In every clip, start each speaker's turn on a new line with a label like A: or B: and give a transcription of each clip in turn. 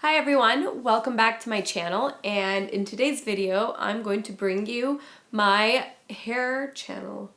A: Hi everyone, welcome back to my channel, and in today's video I'm going to bring you my hair channel.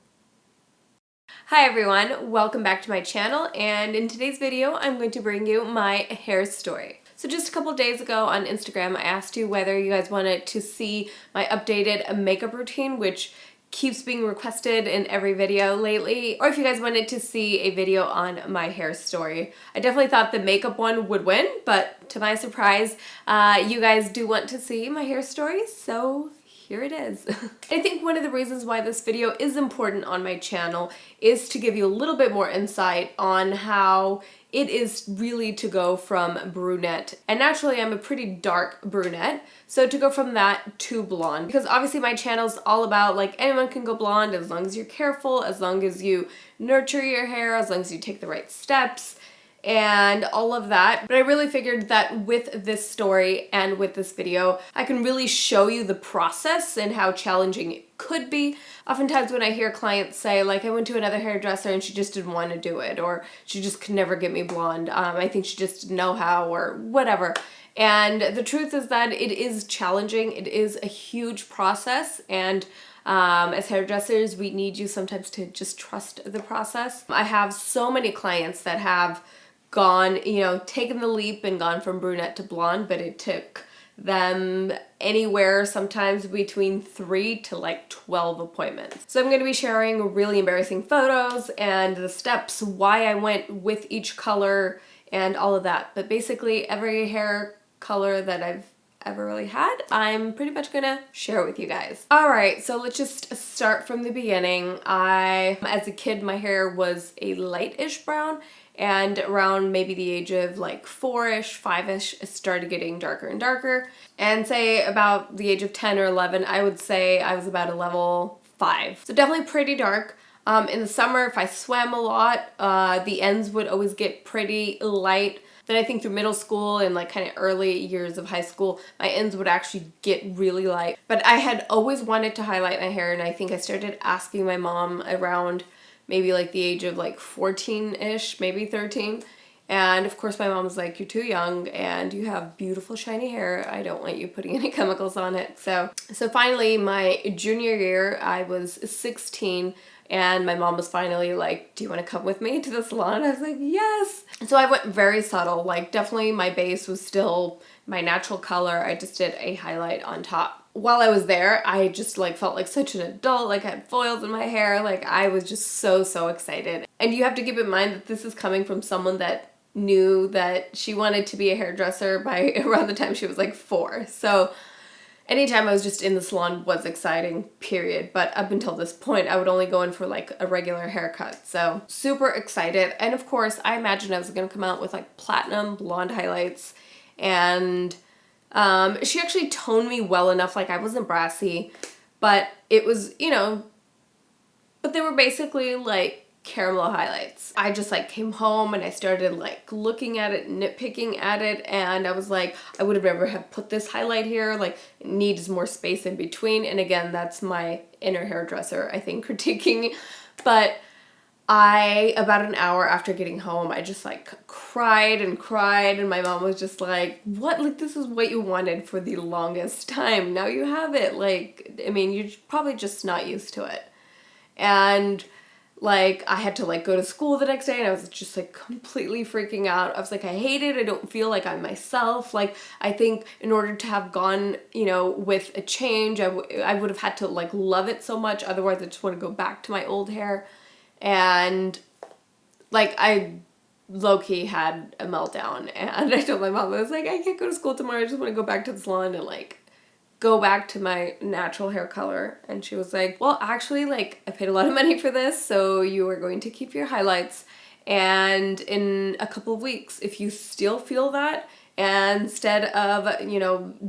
A: Hi everyone, welcome back to my channel, and in today's video I'm going to bring you my hair story. So just a couple days ago on Instagram I asked you whether you guys wanted to see my updated makeup routine, which keeps being requested in every video lately, or if you guys wanted to see a video on my hair story. I definitely thought the makeup one would win, but to my surprise, you guys do want to see my hair story, so here it is. I think one of the reasons why this video is important on my channel is to give you a little bit more insight on how it is really to go from brunette. And naturally I'm a pretty dark brunette, so to go from that to blonde, because obviously my channel is all about like anyone can go blonde as long as you're careful, as long as you nurture your hair, as long as you take the right steps and all of that. But I really figured that with this story and with this video, I can really show you the process and how challenging it could be. Oftentimes when I hear clients say like, I went to another hairdresser and she just didn't want to do it, or she just could never get me blonde. I think she just didn't know how, or whatever. And the truth is that it is challenging. It is a huge process, and as hairdressers, we need you sometimes to just trust the process. I have so many clients that have gone, taken the leap and gone from brunette to blonde, but it took them anywhere sometimes between 3 to like 12 appointments. So I'm going to be sharing really embarrassing photos and the steps, why I went with each color and all of that. But basically every hair color that I've ever really had, I'm pretty much gonna share with you guys. Alright, so let's just start from the beginning. As a kid, my hair was a light-ish brown, and around maybe the age of like 4-ish, 5-ish, it started getting darker and darker. And say about the age of 10 or 11, I would say I was about a level 5. So definitely pretty dark. In the summer, if I swam a lot, the ends would always get pretty light. Then I think through middle school and like kind of early years of high school, my ends would actually get really light. But I had always wanted to highlight my hair, and I think I started asking my mom around maybe like the age of like 14-ish, maybe 13. And of course my mom was like, you're too young and you have beautiful shiny hair. I don't want you putting any chemicals on it. So finally my junior year, I was 16, and my mom was finally like, do you want to come with me to the salon? I was like, yes. So I went very subtle, like definitely my base was still my natural color. I just did a highlight on top. While I was there, I just like felt like such an adult, like I had foils in my hair, like I was just so excited. And you have to keep in mind that this is coming from someone that knew that she wanted to be a hairdresser by around the time she was like 4. So anytime I was just in the salon was exciting, period. But up until this point, I would only go in for like a regular haircut. So super excited. And of course, I imagined I was gonna come out with like platinum blonde highlights, and she actually toned me well enough, like I wasn't brassy, but it was, but they were basically like caramel highlights. I just like came home and I started like looking at it, nitpicking at it, and I was like, I would have never have put this highlight here, like it needs more space in between. And again, that's my inner hairdresser, I think, critiquing. But about an hour after getting home, I just like cried, and my mom was just like, what? Like, this is what you wanted for the longest time. Now you have it. Like, I mean, you're probably just not used to it. And like, I had to like go to school the next day, and I was just like completely freaking out. I was like, I hate it. I don't feel like I'm myself. Like, I think in order to have gone, with a change, I would have had to like love it so much. Otherwise, I just want to go back to my old hair. And like I low-key had a meltdown, and I told my mom, I was like, I can't go to school tomorrow. I just want to go back to the salon and like go back to my natural hair color. And she was like, well, actually, like I paid a lot of money for this, so you are going to keep your highlights, and in a couple of weeks, if you still feel that, and instead of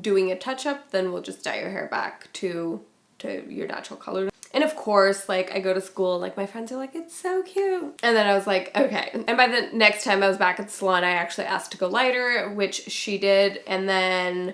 A: doing a touch-up, then we'll just dye your hair back to your natural color. And of course, like I go to school, like my friends are like, it's so cute. And then I was like, okay. And by the next time I was back at the salon, I actually asked to go lighter, which she did. And then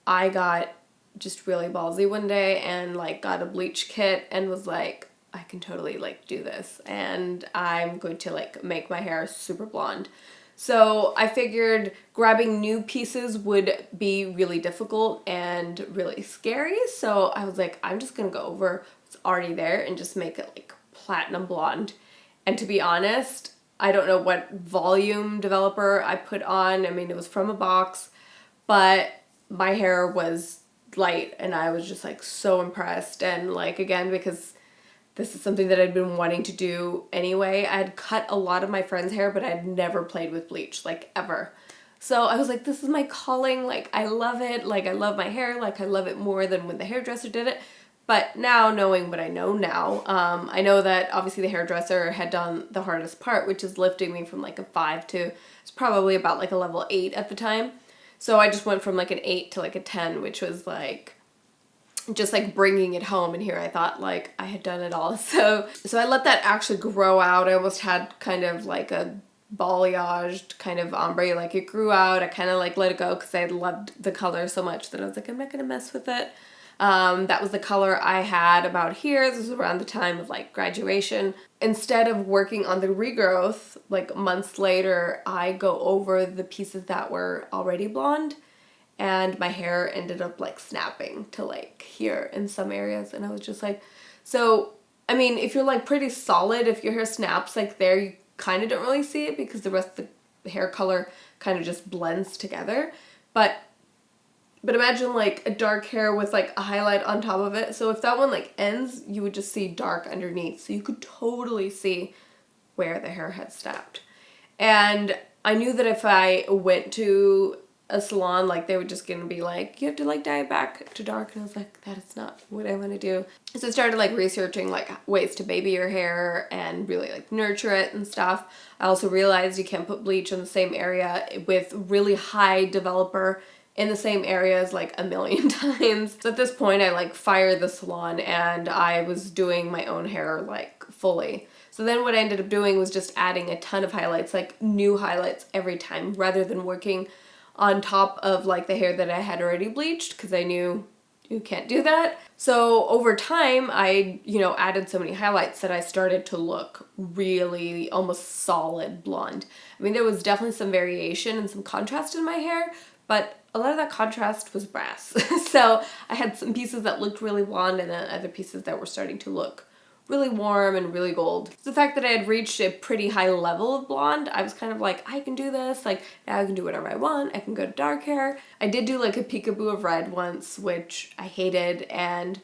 A: I got just really ballsy one day and like got a bleach kit and was like, I can totally like do this. And I'm going to like make my hair super blonde. So I figured grabbing new pieces would be really difficult and really scary. So I was like, I'm just gonna go over what's already there and just make it like platinum blonde. And to be honest, I don't know what volume developer I put on. I mean, it was from a box, but my hair was light and I was just like so impressed. And like, again, because this is something that I'd been wanting to do anyway. I had cut a lot of my friends' hair, but I'd never played with bleach, like ever. So I was like, this is my calling. Like, I love it. Like, I love my hair. Like, I love it more than when the hairdresser did it. But now, knowing what I know now, I know that obviously the hairdresser had done the hardest part, which is lifting me from like a 5 to, it's probably about like a level 8 at the time. So I just went from like an 8 to like a 10, which was like just like bringing it home. And here I thought like I had done it all. So I let that actually grow out. I almost had kind of like a balayaged kind of ombre, like it grew out. I kind of like let it go because I loved the color so much that I was like, I'm not gonna mess with it. That was the color I had about here. This was around the time of like graduation. Instead of working on the regrowth, like months later, I go over the pieces that were already blonde, and my hair ended up like snapping to like here in some areas. And I was just like, so, I mean, if you're like pretty solid, if your hair snaps like there, you kind of don't really see it because the rest of the hair color kind of just blends together. But imagine like a dark hair with like a highlight on top of it. So if that one like ends, you would just see dark underneath. So you could totally see where the hair had snapped. And I knew that if I went to a salon, like they were just gonna be like, you have to like dye it back to dark. And I was like, that is not what I want to do. So I started like researching like ways to baby your hair and really like nurture it and stuff. I also realized you can't put bleach in the same area with really high developer in the same areas like a million times. So at this point I like fired the salon and I was doing my own hair like fully. So then what I ended up doing was just adding a ton of highlights, like new highlights every time, rather than working on top of like the hair that I had already bleached, because I knew you can't do that. So over time I, added so many highlights that I started to look really almost solid blonde. I mean, there was definitely some variation and some contrast in my hair, but a lot of that contrast was brass. So I had some pieces that looked really blonde and then other pieces that were starting to look really warm and really gold. So the fact that I had reached a pretty high level of blonde, I was kind of like, I can do this. Like, now I can do whatever I want. I can go to dark hair. I did do like a peekaboo of red once, which I hated, and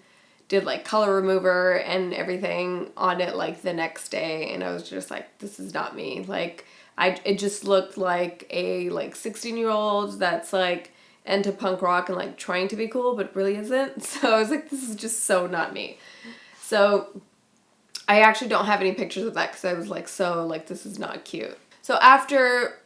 A: did like color remover and everything on it like the next day. And I was just like, this is not me. Like, it just looked like a like 16-year-old that's like into punk rock and like trying to be cool, but really isn't. So I was like, this is just so not me. So I actually don't have any pictures of that because I was like, so like, this is not cute. So after,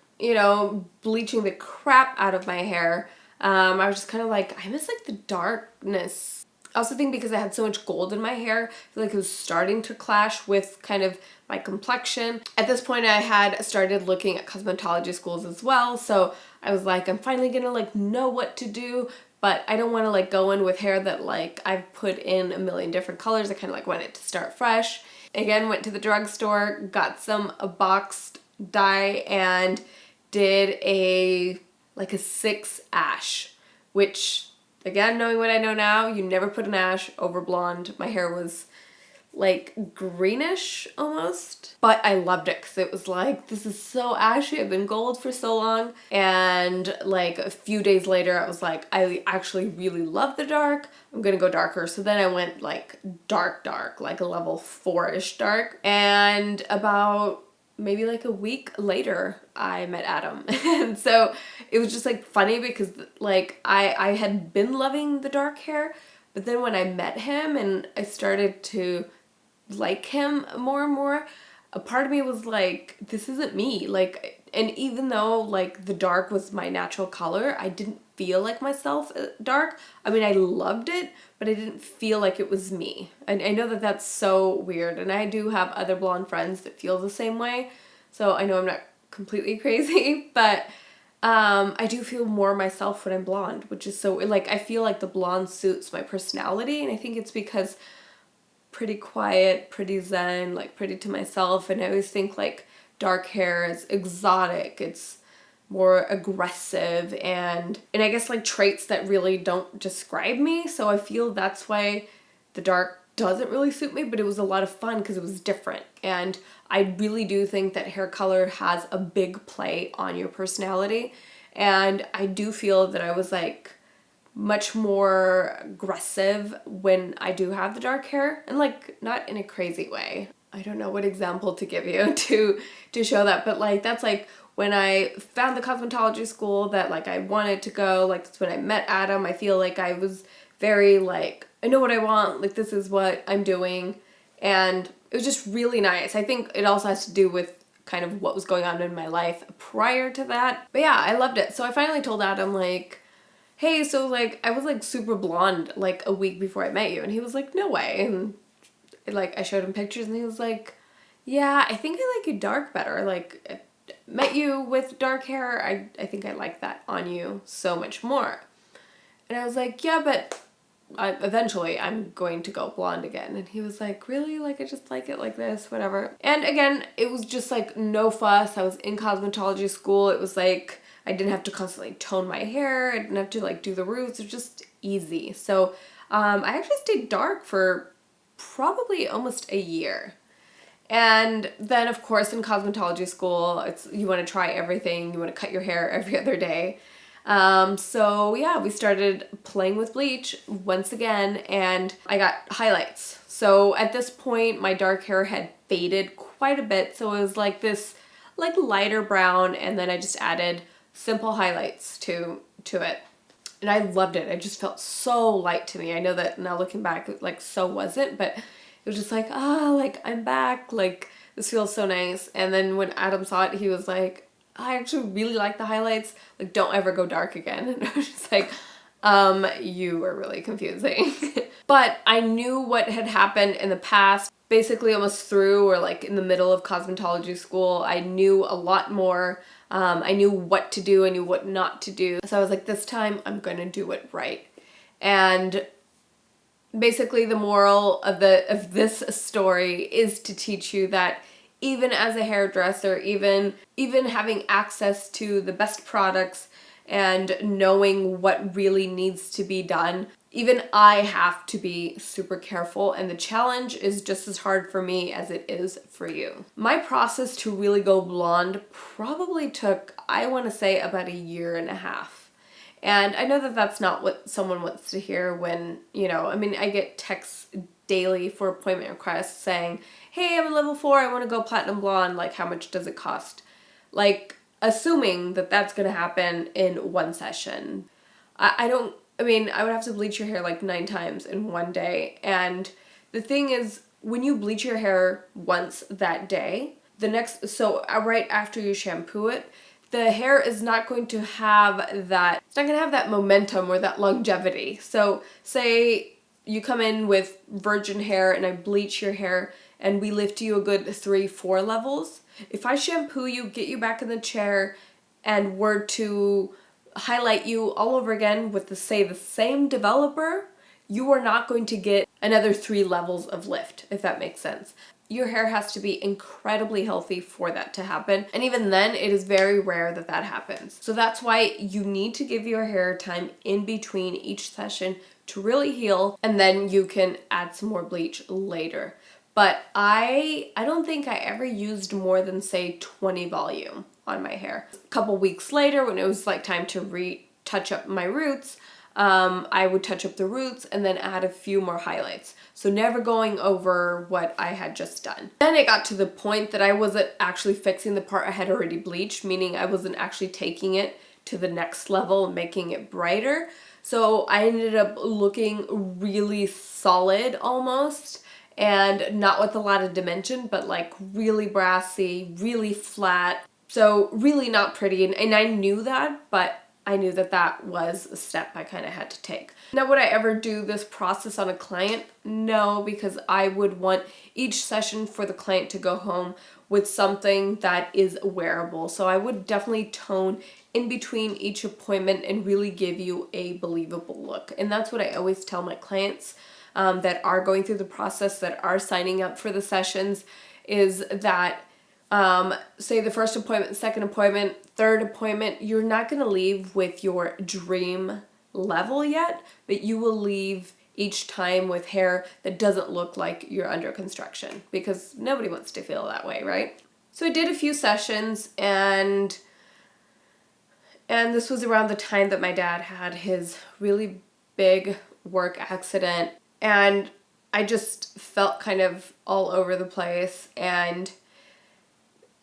A: bleaching the crap out of my hair, I was just kind of like, I miss like the darkness. I also think because I had so much gold in my hair, I feel like it was starting to clash with kind of my complexion. At this point I had started looking at cosmetology schools as well. So I was like, I'm finally gonna like know what to do, but I don't want to like go in with hair that like I've put in a million different colors. I kind of like want it to start fresh. Again, went to the drugstore, got some boxed dye, and did a 6 ash, which, again, knowing what I know now, you never put an ash over blonde. My hair was like greenish almost, but I loved it because it was like, this is so ashy. I've been gold for so long. And like a few days later, I was like, I actually really love the dark. I'm gonna go darker. So then I went like dark, like a level 4-ish dark. And about maybe like a week later, I met Adam. And so it was just like funny because like I had been loving the dark hair, but then when I met him and I started to like him more and more, a part of me was like, this isn't me. Like, and even though like the dark was my natural color, I didn't feel like myself dark. I mean, I loved it, but I didn't feel like it was me. And I know that that's so weird, and I do have other blonde friends that feel the same way, so I know I'm not completely crazy, but I do feel more myself when I'm blonde, which is so, like, I feel like the blonde suits my personality, and I think it's because pretty quiet, pretty zen, like pretty to myself, and I always think like dark hair is exotic, it's more aggressive and I guess like traits that really don't describe me. So I feel that's why the dark doesn't really suit me, but it was a lot of fun because it was different. And I really do think that hair color has a big play on your personality. And I do feel that I was like much more aggressive when I do have the dark hair, and like not in a crazy way. I don't know what example to give you to show that, but like that's like when I found the cosmetology school that like I wanted to go, like that's when I met Adam. I feel like I was very like, I know what I want, like this is what I'm doing, and it was just really nice. I think it also has to do with kind of what was going on in my life prior to that. But yeah, I loved it. So I finally told Adam like, hey, so like I was like super blonde like a week before I met you, and he was like, no way. And like I showed him pictures and he was like, yeah, I think I like you dark better. Like I met you with dark hair, I think I like that on you so much more. And I was like, yeah, but eventually I'm going to go blonde again. And he was like, really? Like I just like it like this, whatever. And again, it was just like no fuss. I was in cosmetology school. It was like I didn't have to constantly tone my hair. I didn't have to like do the roots. It was just easy. So I actually stayed dark for probably almost a year. And then of course in cosmetology school, it's you want to try everything. You want to cut your hair every other day. So yeah, we started playing with bleach once again, and I got highlights. So at this point, my dark hair had faded quite a bit. So it was like this like lighter brown, and then I just added simple highlights to it. And I loved it. It just felt so light to me. I know that now looking back, like so wasn't, but it was just like, like I'm back. Like this feels so nice. And then when Adam saw it, he was like, I actually really like the highlights. Like don't ever go dark again. And I was just like, you were really confusing. But I knew what had happened in the past, basically almost through or like in the middle of cosmetology school. I knew a lot more. I knew what to do. I knew what not to do. So I was like, this time I'm going to do it right. And basically the moral of this story is to teach you that even as a hairdresser, even having access to the best products and knowing what really needs to be done, even I have to be super careful, and the challenge is just as hard for me as it is for you. My process to really go blonde probably took, I want to say, about 1.5 years. And I know that that's not what someone wants to hear when, you know, I mean, I get texts daily for appointment requests saying, hey, I'm a level 4, I want to go platinum blonde, like how much does it cost? Like assuming that that's going to happen in one session. I would have to bleach your hair like 9 times in one day. And the thing is, when you bleach your hair once that day, right after you shampoo it, the hair is not going to have that, it's not going to have that momentum or that longevity. So say you come in with virgin hair and I bleach your hair and we lift you a good 3-4 levels. If I shampoo you, get you back in the chair, and were to highlight you all over again with the same developer, you are not going to get another 3 levels of lift, if that makes sense. Your hair has to be incredibly healthy for that to happen. And even then, it is very rare that that happens. So that's why you need to give your hair time in between each session to really heal, and then you can add some more bleach later. But I don't think I ever used more than say 20 volume on my hair. A couple weeks later, when it was like time to retouch up my roots, I would touch up the roots and then add a few more highlights. So never going over what I had just done. Then it got to the point that I wasn't actually fixing the part I had already bleached, meaning I wasn't actually taking it to the next level and making it brighter. So I ended up looking really solid almost, and not with a lot of dimension, but like really brassy, really flat. So really not pretty, and I knew that, but I knew that that was a step I kind of had to take. Now, would I ever do this process on a client? No, because I would want each session for the client to go home with something that is wearable. So I would definitely tone in between each appointment and really give you a believable look. And that's what I always tell my clients that are going through the process, that are signing up for the sessions, is that say the first appointment, second appointment, third appointment, you're not going to leave with your dream level yet, but you will leave each time with hair that doesn't look like you're under construction, because nobody wants to feel that way, right? So I did a few sessions, and this was around the time that my dad had his really big work accident, and I just felt kind of all over the place, and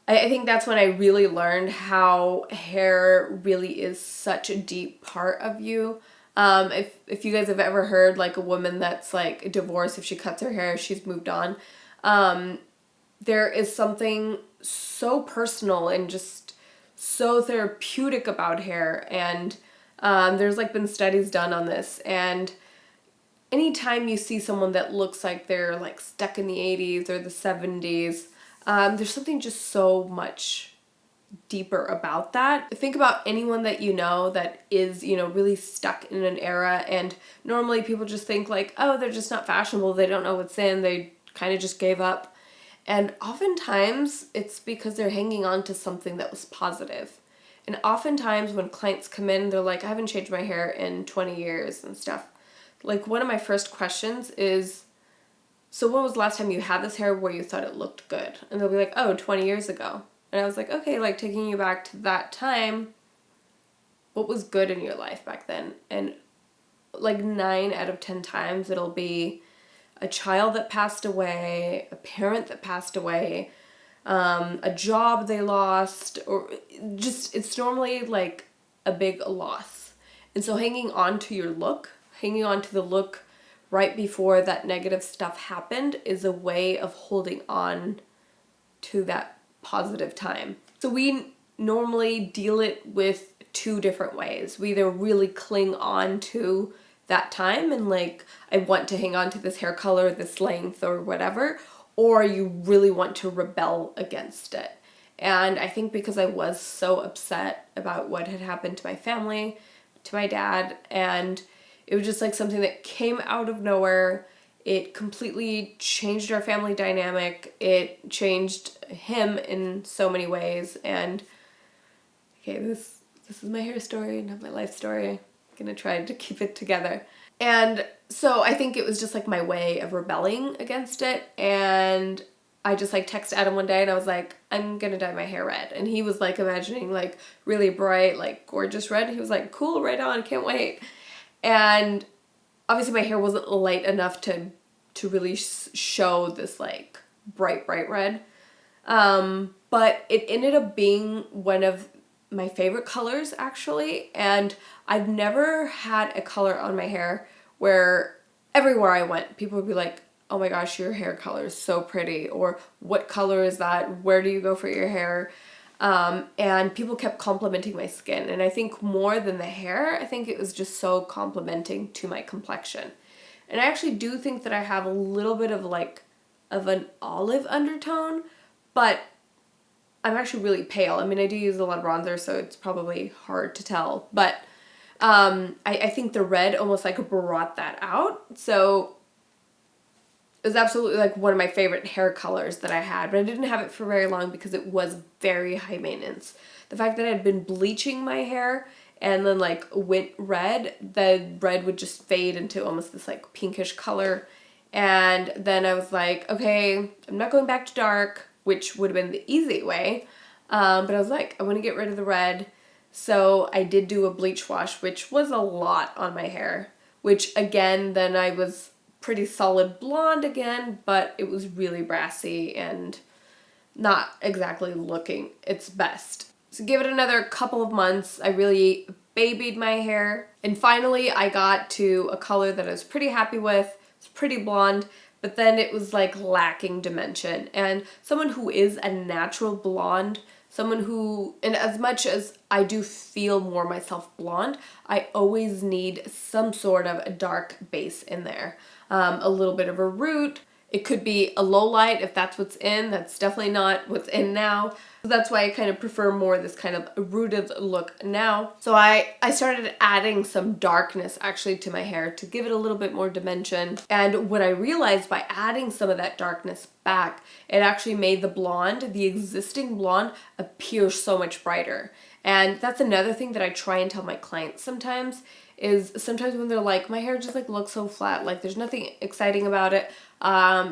A: I think that's when I really learned how hair really is such a deep part of you. If you guys have ever heard like a woman that's like divorced, if she cuts her hair, she's moved on. There is something so personal and just so therapeutic about hair, and there's like been studies done on this, and anytime you see someone that looks like they're like stuck in the 80s or the 70s, there's something just so much deeper about that. Think about anyone that you know that is, really stuck in an era, and normally people just think like, oh, they're just not fashionable, they don't know what's in, they kind of just gave up. And oftentimes it's because they're hanging on to something that was positive. And oftentimes when clients come in, they're like, I haven't changed my hair in 20 years and stuff. Like, one of my first questions is, so when was the last time you had this hair where you thought it looked good? And they'll be like, oh, 20 years ago. And I was like, okay, like taking you back to that time, what was good in your life back then? And like 9 out of 10 times it'll be a child that passed away, a parent that passed away, a job they lost, or just, it's normally like a big loss. And so hanging on to your look, hanging on to the look right before that negative stuff happened, is a way of holding on to that positive time. So we normally deal it with 2 different ways. We either really cling on to that time and like, I want to hang on to this hair color, this length or whatever, or you really want to rebel against it. And I think because I was so upset about what had happened to my family, to my dad, and it was just like something that came out of nowhere. It completely changed our family dynamic. It changed him in so many ways. And okay, this is my hair story, not my life story. I'm gonna try to keep it together. And so I think it was just like my way of rebelling against it. And I just like texted Adam one day and I was like, I'm gonna dye my hair red. And he was like imagining like really bright, like gorgeous red. He was like, cool, right on, can't wait. And obviously my hair wasn't light enough to really show this like bright red. But it ended up being one of my favorite colors actually. And I've never had a color on my hair where everywhere I went, people would be like, oh my gosh, your hair color is so pretty. Or what color is that? Where do you go for your hair? And people kept complimenting my skin. And I think more than the hair, I think it was just so complimenting to my complexion. And I actually do think that I have a little bit of like, of an olive undertone, but I'm actually really pale. I mean, I do use a lot of bronzer, so it's probably hard to tell. But I think the red almost like brought that out. So it was absolutely like one of my favorite hair colors that I had, but I didn't have it for very long because it was very high maintenance. The fact that I had been bleaching my hair and then like went red, the red would just fade into almost this like pinkish color. And then I was like, okay, I'm not going back to dark, which would have been the easy way. But I was like, I want to get rid of the red. So I did do a bleach wash, which was a lot on my hair, which again, then I was pretty solid blonde again, but it was really brassy and not exactly looking its best. So give it another couple of months. I really babied my hair. And finally I got to a color that I was pretty happy with. It's pretty blonde, but then it was like lacking dimension. And someone who is a natural blonde, someone who, and as much as I do feel more myself blonde, I always need some sort of a dark base in there. A little bit of a root. It could be a low light if that's what's in. That's definitely not what's in now. So that's why I kind of prefer more this kind of rooted look now. So I started adding some darkness actually to my hair to give it a little bit more dimension. And what I realized by adding some of that darkness back, it actually made the blonde, the existing blonde, appear so much brighter. And that's another thing that I try and tell my clients sometimes, is sometimes when they're like, my hair just like looks so flat, like there's nothing exciting about it,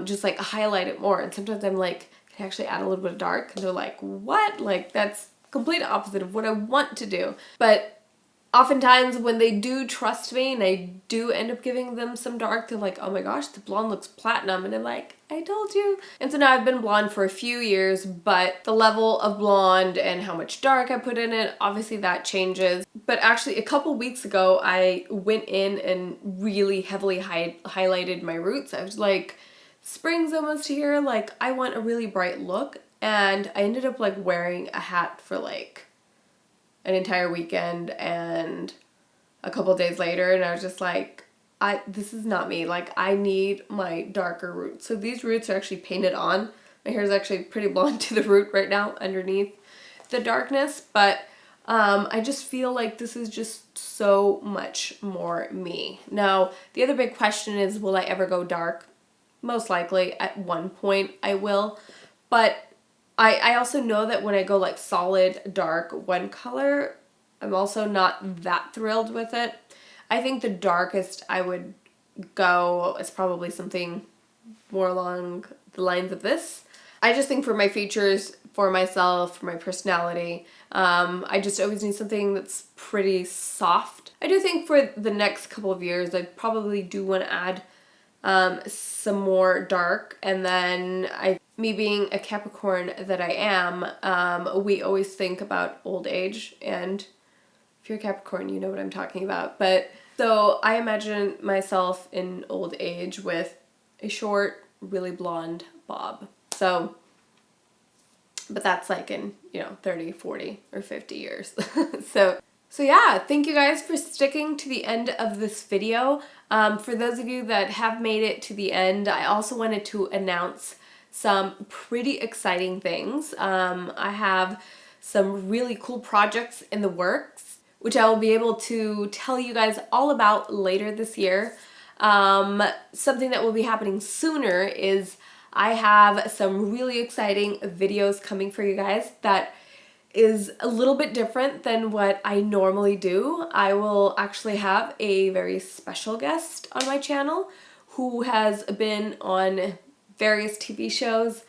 A: just like highlight it more. And sometimes I'm like, can I actually add a little bit of dark? And they're like, what? Like that's complete opposite of what I want to do. But oftentimes when they do trust me and I do end up giving them some dark, they're like, oh my gosh, the blonde looks platinum. And I'm like, I told you. And so now I've been blonde for a few years, but the level of blonde and how much dark I put in it, obviously that changes. But actually a couple weeks ago, I went in and really heavily highlighted my roots. I was like, spring's almost here. Like I want a really bright look. And I ended up like wearing a hat for like an entire weekend and a couple days later, and I was just like, this is not me. Like I need my darker roots. So these roots are actually painted on. My hair is actually pretty blonde to the root right now underneath the darkness, but I just feel like this is just so much more me. Now, the other big question is, will I ever go dark? Most likely at one point I will, but I also know that when I go like solid dark one color, I'm also not that thrilled with it. I think the darkest I would go is probably something more along the lines of this. I just think for my features, for myself, for my personality, I just always need something that's pretty soft. I do think for the next couple of years, I probably do want to add some more dark, and then me being a Capricorn that I am, we always think about old age, and if you're a Capricorn, you know what I'm talking about. But so I imagine myself in old age with a short, really blonde bob. So, but that's like in, 30, 40, or 50 years. So yeah, thank you guys for sticking to the end of this video. For those of you that have made it to the end, I also wanted to announce some pretty exciting things. I have some really cool projects in the works, which I will be able to tell you guys all about later this year. Something that will be happening sooner is I have some really exciting videos coming for you guys that is a little bit different than what I normally do. I will actually have a very special guest on my channel who has been on various TV shows.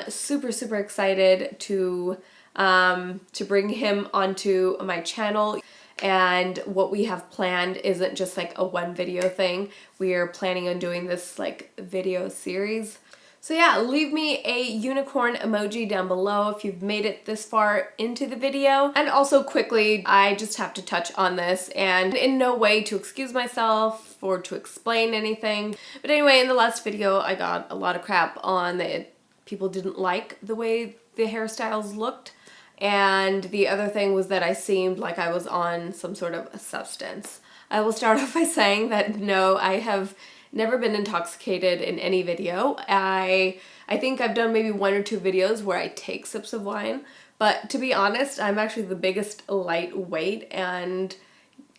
A: Super excited to bring him onto my channel. And what we have planned isn't just like a one video thing. We are planning on doing this like video series. So yeah, leave me a unicorn emoji down below if you've made it this far into the video. And also quickly, I just have to touch on this, and in no way to excuse myself or to explain anything. But anyway, in the last video, I got a lot of crap on that people didn't like the way the hairstyles looked. And the other thing was that I seemed like I was on some sort of a substance. I will start off by saying that no, I have never been intoxicated in any video. I think I've done maybe 1 or 2 videos where I take sips of wine, but to be honest, I'm actually the biggest lightweight, and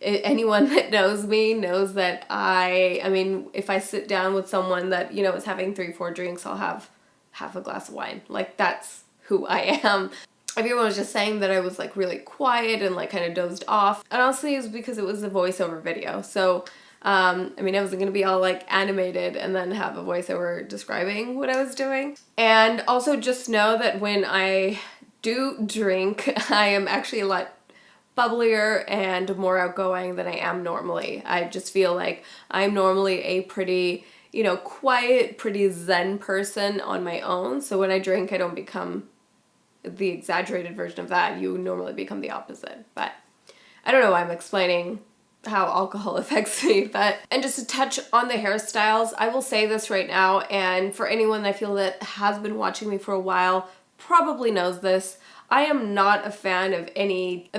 A: anyone that knows me knows that I mean, if I sit down with someone that, is having 3-4 drinks, I'll have half a glass of wine. Like, that's who I am. Everyone was just saying that I was like really quiet and like kind of dozed off, and honestly it was because it was a voiceover video. So I wasn't gonna be all like animated and then have a voiceover describing what I was doing. And also just know that when I do drink, I am actually a lot bubblier and more outgoing than I am normally. I just feel like I'm normally a pretty, quiet, pretty zen person on my own. So when I drink, I don't become the exaggerated version of that. You normally become the opposite. But I don't know why I'm explaining how alcohol affects me, and just to touch on the hairstyles, I will say this right now, and for anyone I feel that has been watching me for a while probably knows this, I am not a fan of any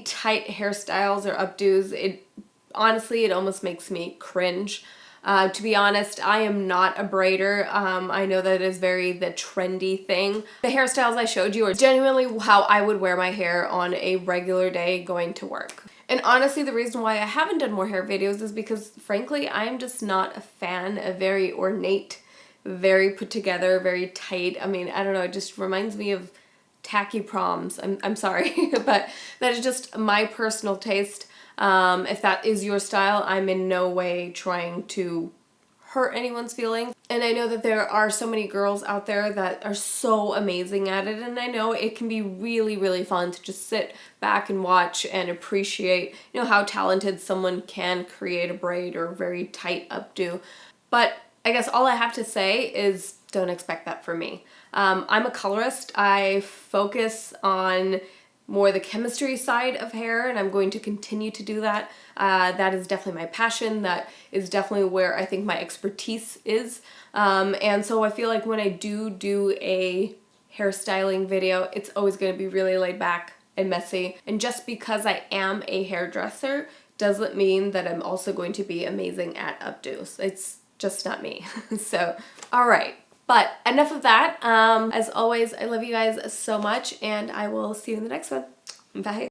A: tight hairstyles or updos. Honestly, it almost makes me cringe. To be honest, I am not a braider. I know that is very the trendy thing. The hairstyles I showed you are genuinely how I would wear my hair on a regular day going to work. And honestly, the reason why I haven't done more hair videos is because, frankly, I'm just not a fan of very ornate, very put together, very tight. I don't know, it just reminds me of tacky proms. I'm sorry, but that is just my personal taste. If that is your style, I'm in no way trying to hurt anyone's feelings. And I know that there are so many girls out there that are so amazing at it, and I know it can be really, really fun to just sit back and watch and appreciate, you know, how talented someone can create a braid or a very tight updo. But I guess all I have to say is don't expect that from me. I'm a colorist. I focus on more the chemistry side of hair, and I'm going to continue to do that. That is definitely my passion. That is definitely where I think my expertise is. And so I feel like when I do a hairstyling video, it's always going to be really laid back and messy. And just because I am a hairdresser doesn't mean that I'm also going to be amazing at updos. It's just not me. So, all right. But enough of that. As always, I love you guys so much, and I will see you in the next one. Bye.